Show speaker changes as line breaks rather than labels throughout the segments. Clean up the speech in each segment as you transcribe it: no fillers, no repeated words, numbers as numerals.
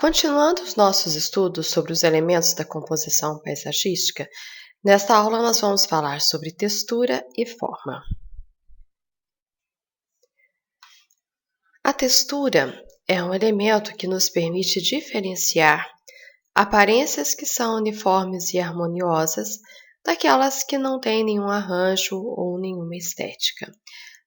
Continuando os nossos estudos sobre os elementos da composição paisagística, nesta aula nós vamos falar sobre textura e forma. A textura é um elemento que nos permite diferenciar aparências que são uniformes e harmoniosas daquelas que não têm nenhum arranjo ou nenhuma estética.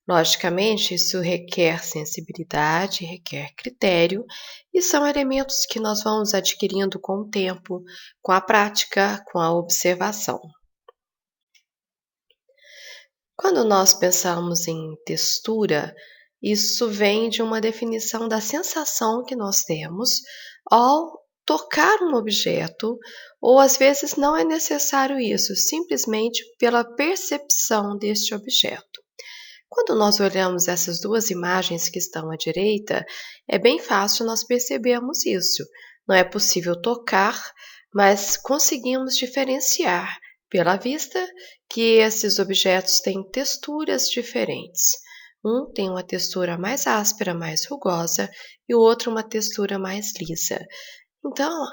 Logicamente, isso requer sensibilidade, requer critério, e são elementos que nós vamos adquirindo com o tempo, com a prática, com a observação. Quando nós pensamos em textura, isso vem de uma definição da sensação que nós temos ao tocar um objeto, ou às vezes não é necessário isso, simplesmente pela percepção deste objeto. Quando nós olhamos essas duas imagens que estão à direita, é bem fácil nós percebermos isso. Não é possível tocar, mas conseguimos diferenciar pela vista que esses objetos têm texturas diferentes. Um tem uma textura mais áspera, mais rugosa, e o outro uma textura mais lisa. Então,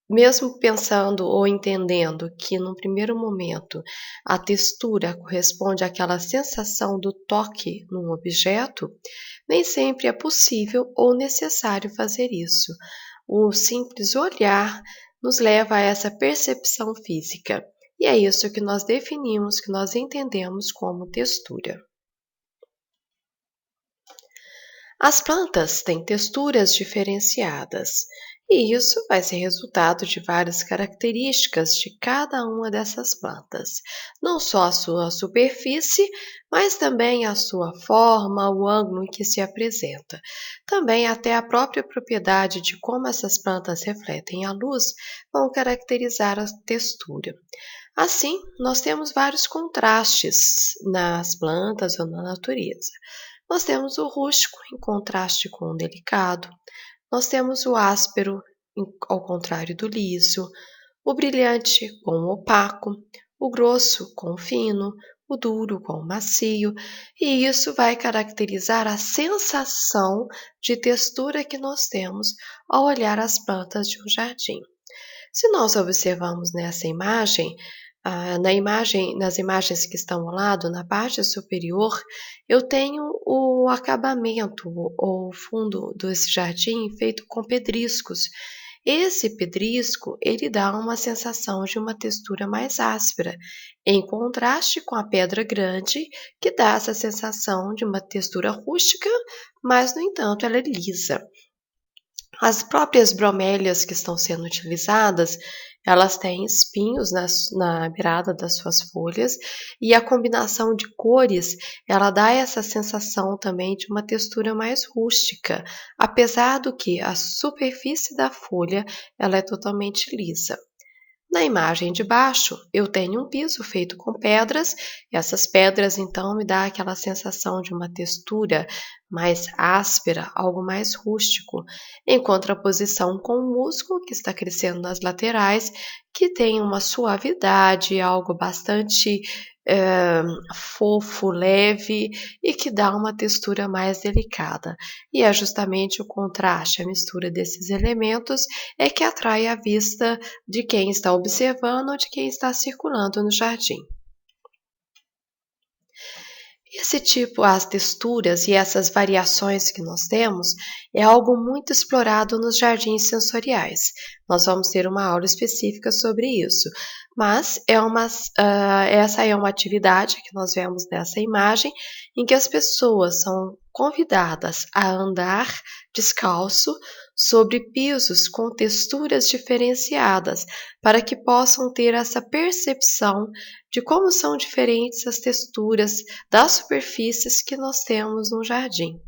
mesmo pensando ou entendendo que num primeiro momento a textura corresponde àquela sensação do toque num objeto, nem sempre é possível ou necessário fazer isso. O simples olhar nos leva a essa percepção física, e é isso que nós definimos, que nós entendemos como textura. As plantas têm texturas diferenciadas, e isso vai ser resultado de várias características de cada uma dessas plantas. Não só a sua superfície, mas também a sua forma, o ângulo em que se apresenta. Também até a própria propriedade de como essas plantas refletem a luz vão caracterizar a textura. Assim, nós temos vários contrastes nas plantas ou na natureza. Nós temos o rústico em contraste com o delicado, nós temos o áspero ao contrário do liso, o brilhante com o opaco, o grosso com o fino, o duro com o macio, e isso vai caracterizar a sensação de textura que nós temos ao olhar as plantas de um jardim. Se nós observamos nessa imagem, nas imagens que estão ao lado, na parte superior, eu tenho o acabamento ou o fundo desse jardim feito com pedriscos. Esse pedrisco, ele dá uma sensação de uma textura mais áspera, em contraste com a pedra grande, que dá essa sensação de uma textura rústica, mas, no entanto, ela é lisa. As próprias bromélias que estão sendo utilizadas, elas têm espinhos na beirada das suas folhas, e a combinação de cores, ela dá essa sensação também de uma textura mais rústica, apesar do que a superfície da folha, ela é totalmente lisa. Na imagem de baixo, eu tenho um piso feito com pedras, e essas pedras então me dá aquela sensação de uma textura mais áspera, algo mais rústico, em contraposição com o musgo que está crescendo nas laterais, que tem uma suavidade, algo bastante fofo, leve e que dá uma textura mais delicada. E é justamente o contraste, a mistura desses elementos é que atrai a vista de quem está observando ou de quem está circulando no jardim. As texturas e essas variações que nós temos é algo muito explorado nos jardins sensoriais. Nós vamos ter uma aula específica sobre isso, mas essa é uma atividade que nós vemos nessa imagem, em que as pessoas são convidadas a andar descalço sobre pisos com texturas diferenciadas, para que possam ter essa percepção de como são diferentes as texturas das superfícies que nós temos no jardim.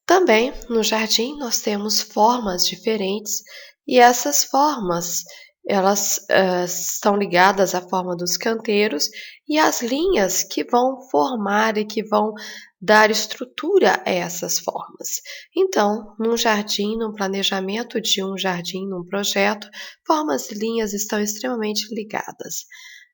Também no jardim nós temos formas diferentes, e essas formas elas estão ligadas à forma dos canteiros e às linhas que vão formar e que vão dar estrutura a essas formas. Então, num jardim, num planejamento de um jardim, num projeto, formas e linhas estão extremamente ligadas.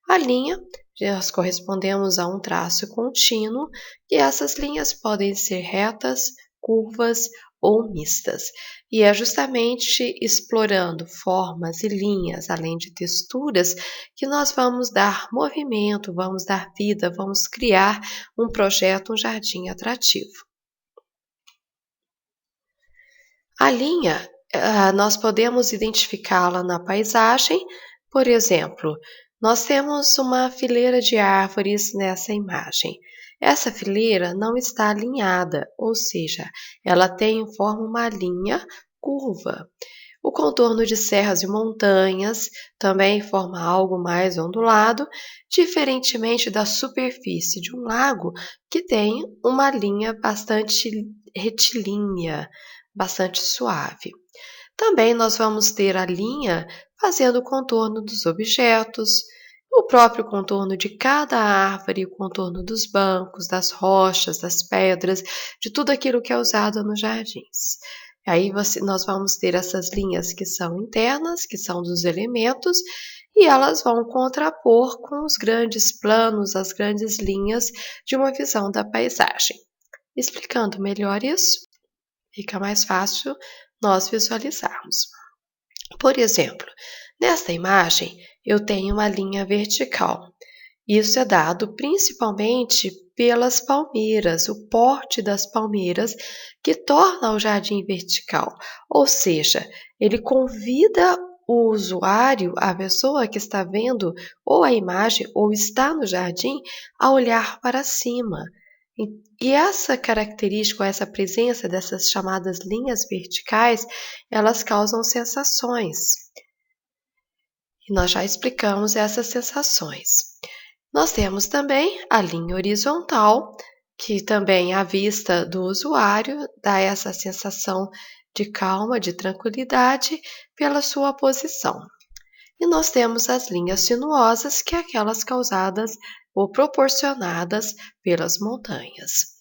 A linha, nós correspondemos a um traço contínuo, e essas linhas podem ser retas, curvas ou mistas. E é justamente explorando formas e linhas, além de texturas, que nós vamos dar movimento, vamos dar vida, vamos criar um projeto, um jardim atrativo. A linha, nós podemos identificá-la na paisagem, por exemplo, nós temos uma fileira de árvores nessa imagem. Essa fileira não está alinhada, ou seja, ela tem em forma uma linha curva. O contorno de serras e montanhas também forma algo mais ondulado, diferentemente da superfície de um lago, que tem uma linha bastante retilínea, bastante suave. Também nós vamos ter a linha fazendo o contorno dos objetos, o próprio contorno de cada árvore, o contorno dos bancos, das rochas, das pedras, de tudo aquilo que é usado nos jardins. Aí nós vamos ter essas linhas que são internas, que são dos elementos, e elas vão contrapor com os grandes planos, as grandes linhas de uma visão da paisagem. Explicando melhor isso, fica mais fácil nós visualizarmos. Por exemplo, nesta imagem eu tenho uma linha vertical. Isso é dado principalmente pelas palmeiras, o porte das palmeiras que torna o jardim vertical, ou seja, ele convida o usuário, a pessoa que está vendo ou a imagem ou está no jardim, a olhar para cima. E essa característica, essa presença dessas chamadas linhas verticais, elas causam sensações. E nós já explicamos essas sensações. Nós temos também a linha horizontal, que também à vista do usuário dá essa sensação de calma, de tranquilidade pela sua posição. E nós temos as linhas sinuosas, que é aquelas causadas ou proporcionadas pelas montanhas.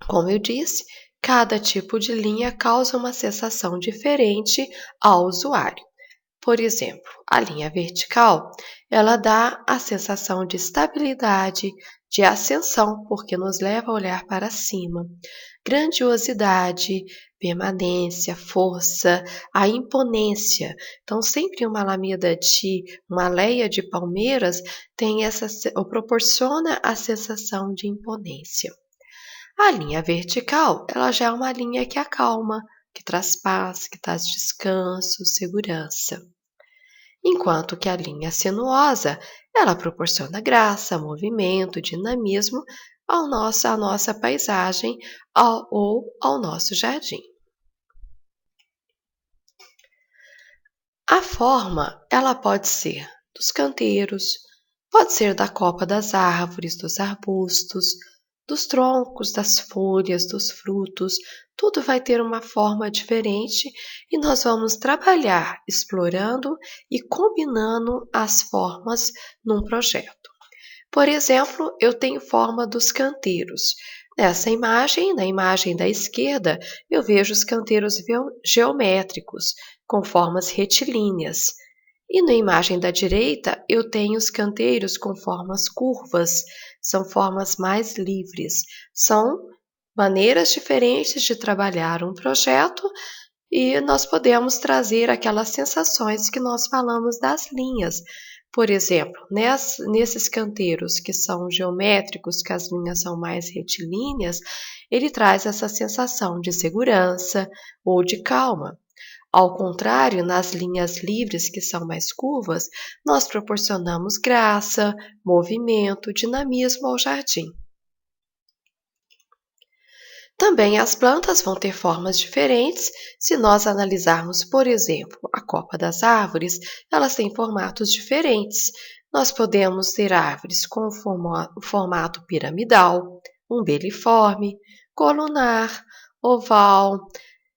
Como eu disse, cada tipo de linha causa uma sensação diferente ao usuário. Por exemplo, a linha vertical, ela dá a sensação de estabilidade, de ascensão, porque nos leva a olhar para cima, grandiosidade, permanência, força, a imponência. Então, sempre uma alameda uma aldeia de palmeiras tem ou proporciona a sensação de imponência. A linha vertical, ela já é uma linha que acalma, que traz paz, que traz descanso, segurança. Enquanto que a linha sinuosa, ela proporciona graça, movimento, dinamismo à nossa paisagem ou ao nosso jardim. A forma, ela pode ser dos canteiros, pode ser da copa das árvores, dos arbustos, dos troncos, das folhas, dos frutos, tudo vai ter uma forma diferente e nós vamos trabalhar explorando e combinando as formas num projeto. Por exemplo, eu tenho forma dos canteiros. Nessa imagem, na imagem da esquerda, eu vejo os canteiros geométricos, com formas retilíneas. E na imagem da direita, eu tenho os canteiros com formas curvas, são formas mais livres, são maneiras diferentes de trabalhar um projeto e nós podemos trazer aquelas sensações que nós falamos das linhas. Por exemplo, nesses canteiros que são geométricos, que as linhas são mais retilíneas, ele traz essa sensação de segurança ou de calma. Ao contrário, nas linhas livres, que são mais curvas, nós proporcionamos graça, movimento, dinamismo ao jardim. Também as plantas vão ter formas diferentes. Se nós analisarmos, por exemplo, a copa das árvores, elas têm formatos diferentes. Nós podemos ter árvores com formato piramidal, umbeliforme, colunar, oval,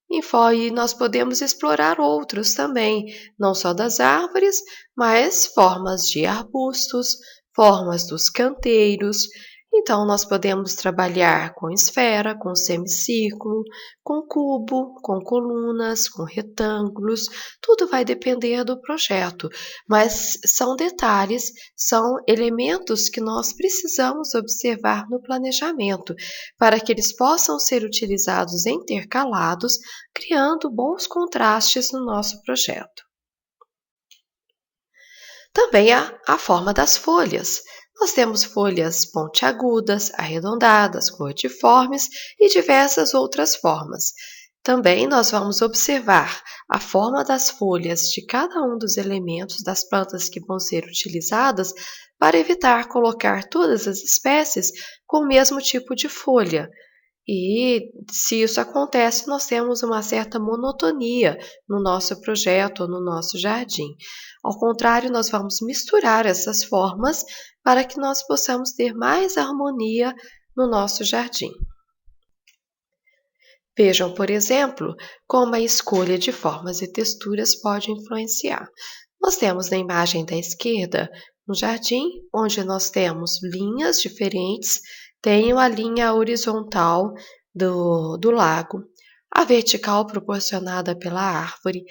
e nós podemos explorar outros também, não só das árvores, mas formas de arbustos, formas dos canteiros. Então, nós podemos trabalhar com esfera, com semicírculo, com cubo, com colunas, com retângulos, tudo vai depender do projeto, mas são detalhes, são elementos que nós precisamos observar no planejamento, para que eles possam ser utilizados intercalados, criando bons contrastes no nosso projeto. Também há a forma das folhas. Nós temos folhas pontiagudas, arredondadas, cortiformes e diversas outras formas. Também nós vamos observar a forma das folhas de cada um dos elementos das plantas que vão ser utilizadas para evitar colocar todas as espécies com o mesmo tipo de folha. E se isso acontece, nós temos uma certa monotonia no nosso projeto ou no nosso jardim. Ao contrário, nós vamos misturar essas formas para que nós possamos ter mais harmonia no nosso jardim. Vejam, por exemplo, como a escolha de formas e texturas pode influenciar. Nós temos na imagem da esquerda um jardim onde nós temos linhas diferentes. Tenho a linha horizontal do lago, a vertical proporcionada pela árvore,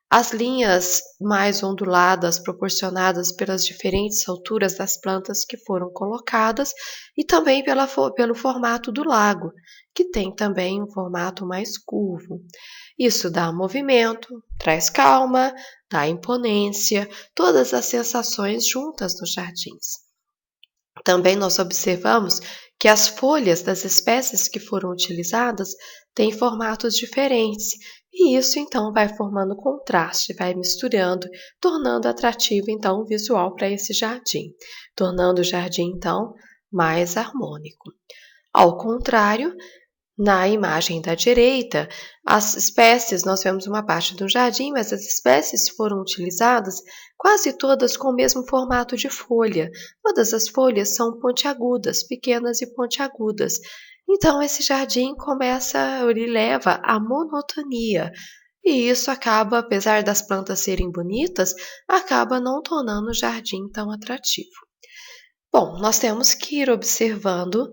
as linhas mais onduladas proporcionadas pelas diferentes alturas das plantas que foram colocadas e também pelo formato do lago, que tem também um formato mais curvo. Isso dá movimento, traz calma, dá imponência, todas as sensações juntas nos jardins. Também nós observamos que as folhas das espécies que foram utilizadas têm formatos diferentes, e isso então vai formando contraste, vai misturando, tornando atrativo então o visual para esse jardim, tornando o jardim então mais harmônico. Ao contrário, na imagem da direita, as espécies, nós vemos uma parte do jardim, mas as espécies foram utilizadas quase todas com o mesmo formato de folha. Todas as folhas são pontiagudas, pequenas e pontiagudas. Então, esse jardim ele leva à monotonia. E isso acaba, apesar das plantas serem bonitas, acaba não tornando o jardim tão atrativo. Bom, nós temos que ir observando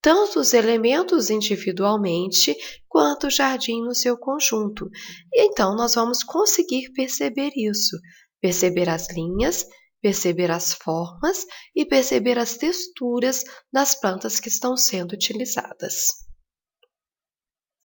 tanto os elementos individualmente, quanto o jardim no seu conjunto. E então nós vamos conseguir perceber isso, perceber as linhas, perceber as formas e perceber as texturas das plantas que estão sendo utilizadas.